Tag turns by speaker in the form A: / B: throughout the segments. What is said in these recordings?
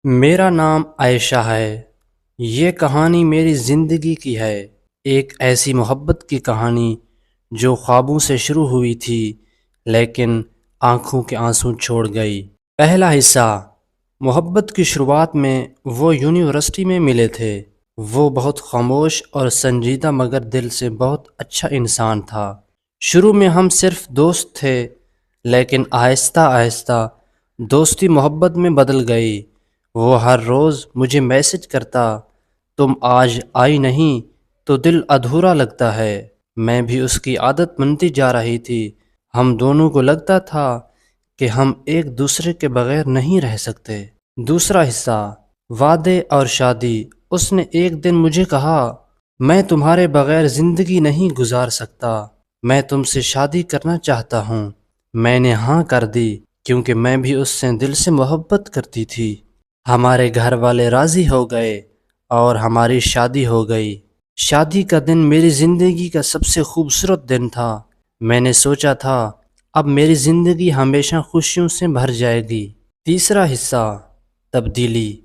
A: میرا نام عائشہ ہے۔ یہ کہانی میری زندگی کی ہے، ایک ایسی محبت کی کہانی جو خوابوں سے شروع ہوئی تھی لیکن آنکھوں کے آنسو چھوڑ گئی۔ پہلا حصہ۔ محبت کی شروعات میں وہ یونیورسٹی میں ملے تھے۔ وہ بہت خاموش اور سنجیدہ مگر دل سے بہت اچھا انسان تھا۔ شروع میں ہم صرف دوست تھے لیکن آہستہ آہستہ دوستی محبت میں بدل گئی۔ وہ ہر روز مجھے میسج کرتا، تم آج آئی نہیں تو دل ادھورا لگتا ہے۔ میں بھی اس کی عادت بنتی جا رہی تھی۔ ہم دونوں کو لگتا تھا کہ ہم ایک دوسرے کے بغیر نہیں رہ سکتے۔ دوسرا حصہ۔ وعدے اور شادی۔ اس نے ایک دن مجھے کہا، میں تمہارے بغیر زندگی نہیں گزار سکتا، میں تم سے شادی کرنا چاہتا ہوں۔ میں نے ہاں کر دی کیونکہ میں بھی اس سے دل سے محبت کرتی تھی۔ ہمارے گھر والے راضی ہو گئے اور ہماری شادی ہو گئی۔ شادی کا دن میری زندگی کا سب سے خوبصورت دن تھا۔ میں نے سوچا تھا اب میری زندگی ہمیشہ خوشیوں سے بھر جائے گی۔ تیسرا حصہ۔ تبدیلی۔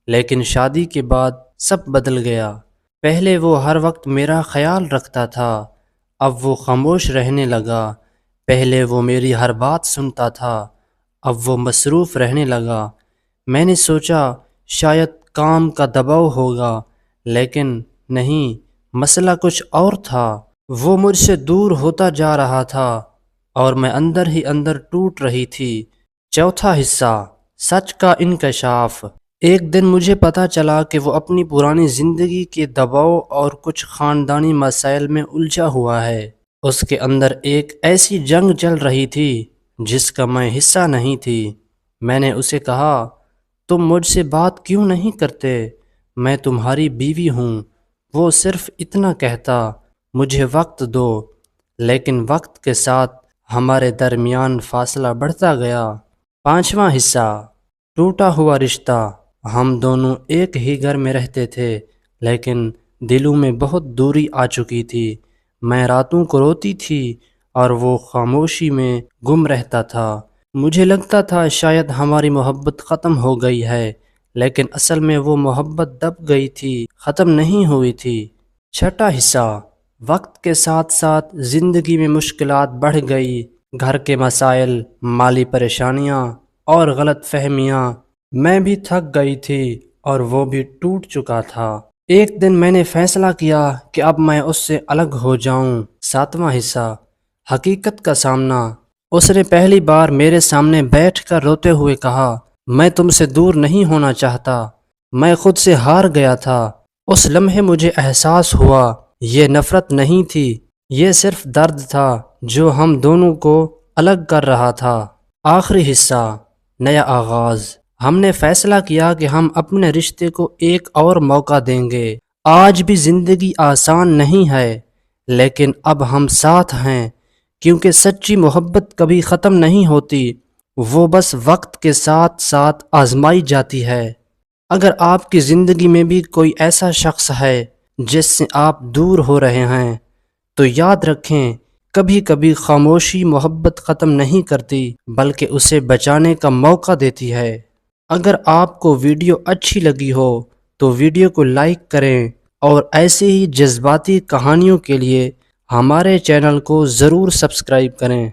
A: لیکن شادی کے بعد سب بدل گیا۔ پہلے وہ ہر وقت میرا خیال رکھتا تھا، اب وہ خاموش رہنے لگا۔ پہلے وہ میری ہر بات سنتا تھا، اب وہ مصروف رہنے لگا۔ میں نے سوچا شاید کام کا دباؤ ہوگا، لیکن نہیں، مسئلہ کچھ اور تھا۔ وہ مجھ سے دور ہوتا جا رہا تھا اور میں اندر ہی اندر ٹوٹ رہی تھی۔ چوتھا حصہ۔ سچ کا انکشاف۔ ایک دن مجھے پتہ چلا کہ وہ اپنی پرانی زندگی کے دباؤ اور کچھ خاندانی مسائل میں الجھا ہوا ہے۔ اس کے اندر ایک ایسی جنگ چل رہی تھی جس کا میں حصہ نہیں تھی۔ میں نے اسے کہا، تم مجھ سے بات کیوں نہیں کرتے؟ میں تمہاری بیوی ہوں۔ وہ صرف اتنا کہتا، مجھے وقت دو۔ لیکن وقت کے ساتھ ہمارے درمیان فاصلہ بڑھتا گیا۔ پانچواں حصہ۔ ٹوٹا ہوا رشتہ۔ ہم دونوں ایک ہی گھر میں رہتے تھے لیکن دلوں میں بہت دوری آ چکی تھی۔ میں راتوں کو روتی تھی اور وہ خاموشی میں گم رہتا تھا۔ مجھے لگتا تھا شاید ہماری محبت ختم ہو گئی ہے، لیکن اصل میں وہ محبت دب گئی تھی، ختم نہیں ہوئی تھی۔ چھٹا حصہ۔ وقت کے ساتھ ساتھ زندگی میں مشکلات بڑھ گئی۔ گھر کے مسائل، مالی پریشانیاں اور غلط فہمیاں۔ میں بھی تھک گئی تھی اور وہ بھی ٹوٹ چکا تھا۔ ایک دن میں نے فیصلہ کیا کہ اب میں اس سے الگ ہو جاؤں۔ ساتواں حصہ۔ حقیقت کا سامنا۔ اس نے پہلی بار میرے سامنے بیٹھ کر روتے ہوئے کہا، میں تم سے دور نہیں ہونا چاہتا۔ میں خود سے ہار گیا تھا۔ اس لمحے مجھے احساس ہوا یہ نفرت نہیں تھی، یہ صرف درد تھا جو ہم دونوں کو الگ کر رہا تھا۔ آخری حصہ۔ نیا آغاز۔ ہم نے فیصلہ کیا کہ ہم اپنے رشتے کو ایک اور موقع دیں گے۔ آج بھی زندگی آسان نہیں ہے لیکن اب ہم ساتھ ہیں، کیونکہ سچی محبت کبھی ختم نہیں ہوتی، وہ بس وقت کے ساتھ ساتھ آزمائی جاتی ہے۔ اگر آپ کی زندگی میں بھی کوئی ایسا شخص ہے جس سے آپ دور ہو رہے ہیں تو یاد رکھیں، کبھی کبھی خاموشی محبت ختم نہیں کرتی بلکہ اسے بچانے کا موقع دیتی ہے۔ اگر آپ کو ویڈیو اچھی لگی ہو تو ویڈیو کو لائک کریں اور ایسے ہی جذباتی کہانیوں کے لیے ہمارے چینل کو ضرور سبسکرائب کریں۔